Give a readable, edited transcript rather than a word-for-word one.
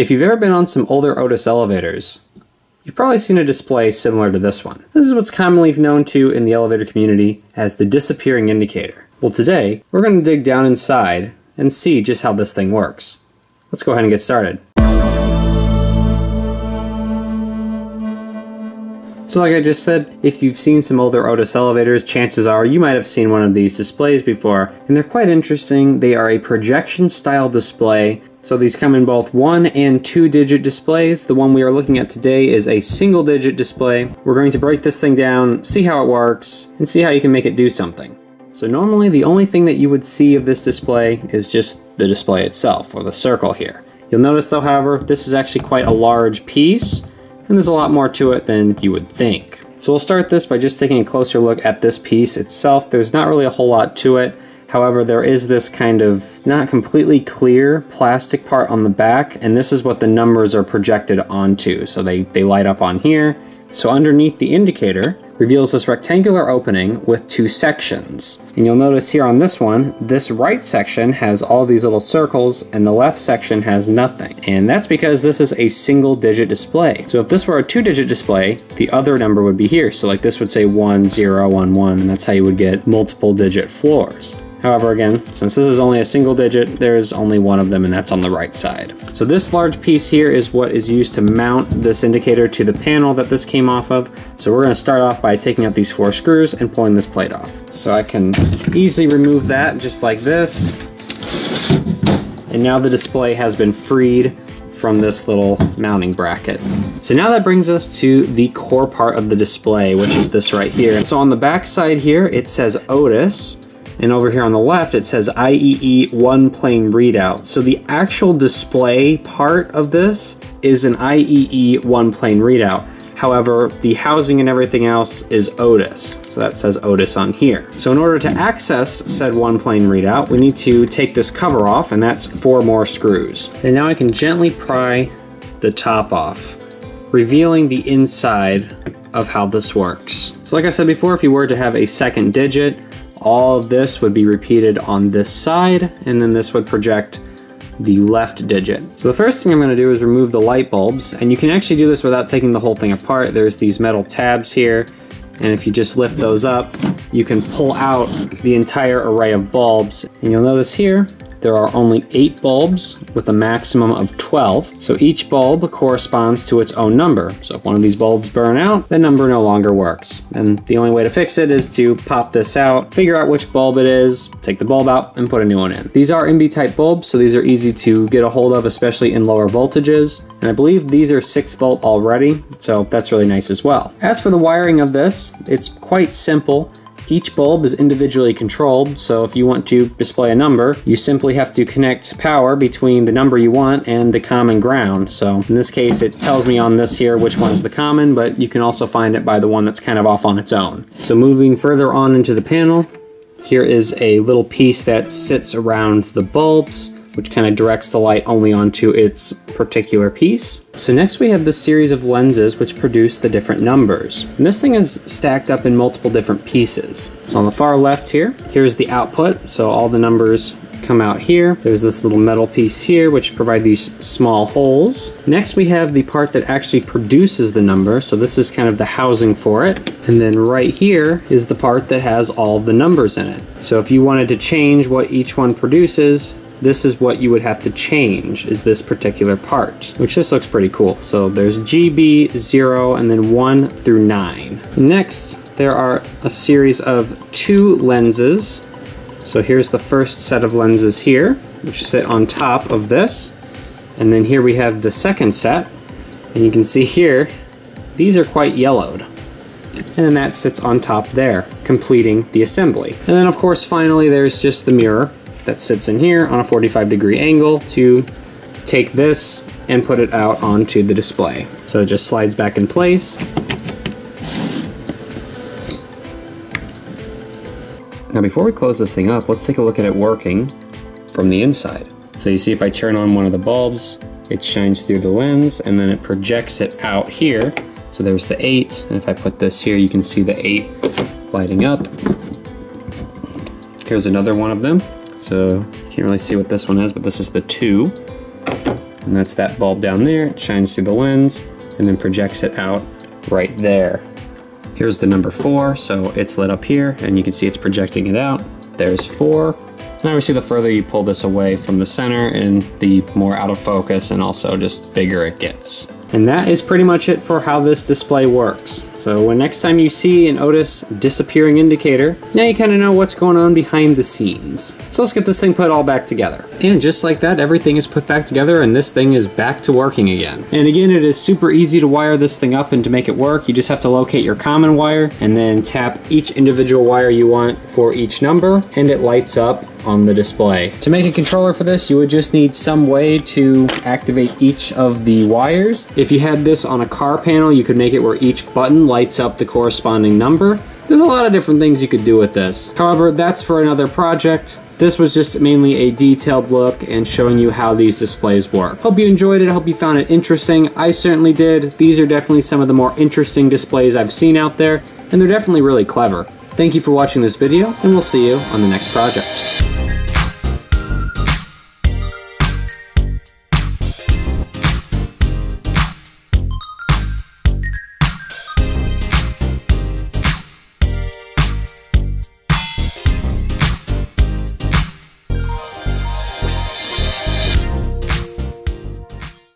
If you've ever been on some older Otis elevators, you've probably seen a display similar to this one. This is what's commonly known to in the elevator community as the disappearing indicator. Well, today, we're going to dig down inside and see just how this thing works. Let's go ahead and get started. So like I just said, if you've seen some older Otis elevators, chances are you might have seen one of these displays before, and they're quite interesting. They are a projection style display. So these come in both 1 and 2 digit displays. The one we are looking at today is a single digit display. We're going to break this thing down, see how it works, and see how you can make it do something. So normally the only thing that you would see of this display is just the display itself, or the circle here. You'll notice though, however, this is actually quite a large piece, and there's a lot more to it than you would think. So we'll start this by just taking a closer look at this piece itself. There's not really a whole lot to it. However, there is this kind of not completely clear plastic part on the back, and this is what the numbers are projected onto. So they light up on here. So underneath the indicator reveals this rectangular opening with 2 sections. And you'll notice here on this one, this right section has all these little circles and the left section has nothing. And that's because this is a single digit display. So if this were a 2-digit display, the other number would be here. So like this would say 1, 0, 1, 1, and that's how you would get multiple digit floors. However, again, since this is only a single digit, there's only one of them, and that's on the right side. So this large piece here is what is used to mount this indicator to the panel that this came off of. So we're going to start off by taking out these 4 screws and pulling this plate off. So I can easily remove that just like this. And now the display has been freed from this little mounting bracket. So now that brings us to the core part of the display, which is this right here. So on the back side here, it says Otis. And over here on the left, it says IEE One Plane Readout. So the actual display part of this is an IEE One Plane Readout. However, the housing and everything else is Otis. So that says Otis on here. So in order to access said One Plane Readout, we need to take this cover off, and that's 4 more screws. And now I can gently pry the top off, revealing the inside of how this works. So like I said before, if you were to have a second digit, all of this would be repeated on this side, and then this would project the left digit. So the first thing I'm going to do is remove the light bulbs, and you can actually do this without taking the whole thing apart. There's these metal tabs here, and if you just lift those up, you can pull out the entire array of bulbs. And you'll notice here, there are only 8 bulbs with a maximum of 12. So each bulb corresponds to its own number. So if one of these bulbs burn out, the number no longer works. And the only way to fix it is to pop this out, figure out which bulb it is, take the bulb out, and put a new one in. These are MB type bulbs, so these are easy to get a hold of, especially in lower voltages. And I believe these are 6 volt already, so that's really nice as well. As for the wiring of this, it's quite simple. Each bulb is individually controlled, so if you want to display a number, you simply have to connect power between the number you want and the common ground. So in this case, it tells me on this here which one's the common, but you can also find it by the one that's kind of off on its own. So moving further on into the panel, here is a little piece that sits around the bulbs, which kind of directs the light only onto its particular piece. So next we have this series of lenses which produce the different numbers. And this thing is stacked up in multiple different pieces. So on the far left here, here's the output. So all the numbers come out here. There's this little metal piece here which provide these small holes. Next we have the part that actually produces the number. So this is kind of the housing for it. And then right here is the part that has all of the numbers in it. So if you wanted to change what each one produces, this is what you would have to change, is this particular part, which this looks pretty cool. So there's GB, 0, and then 1 through 9. Next, there are a series of 2 lenses. So here's the first set of lenses here, which sit on top of this. And then here we have the second set. And you can see here, these are quite yellowed. And then that sits on top there, completing the assembly. And then of course, finally, there's just the mirror that sits in here on a 45-degree angle to take this and put it out onto the display. So it just slides back in place. Now before we close this thing up, let's take a look at it working from the inside. So you see if I turn on one of the bulbs, it shines through the lens and then it projects it out here. So there's the 8, and if I put this here, you can see the 8 lighting up. Here's another one of them. So you can't really see what this one is, but this is the 2. and that's that bulb down there. It shines through the lens and then projects it out right there. Here's the number 4, so it's lit up here, and you can see it's projecting it out. There's 4. And obviously the further you pull this away from the center, and the more out of focus and also just bigger it gets. And that is pretty much it for how this display works. So when next time you see an Otis disappearing indicator, now you kind of know what's going on behind the scenes. So let's get this thing put all back together. And just like that, everything is put back together and this thing is back to working again. And again, it is super easy to wire this thing up and to make it work. You just have to locate your common wire and then tap each individual wire you want for each number, and it lights up on the display. To make a controller for this, you would just need some way to activate each of the wires. If you had this on a car panel, you could make it where each button lights up the corresponding number. There's a lot of different things you could do with this. However, that's for another project. This was just mainly a detailed look and showing you how these displays work. Hope you enjoyed it, hope you found it interesting. I certainly did. These are definitely some of the more interesting displays I've seen out there, and they're definitely really clever. Thank you for watching this video, and we'll see you on the next project.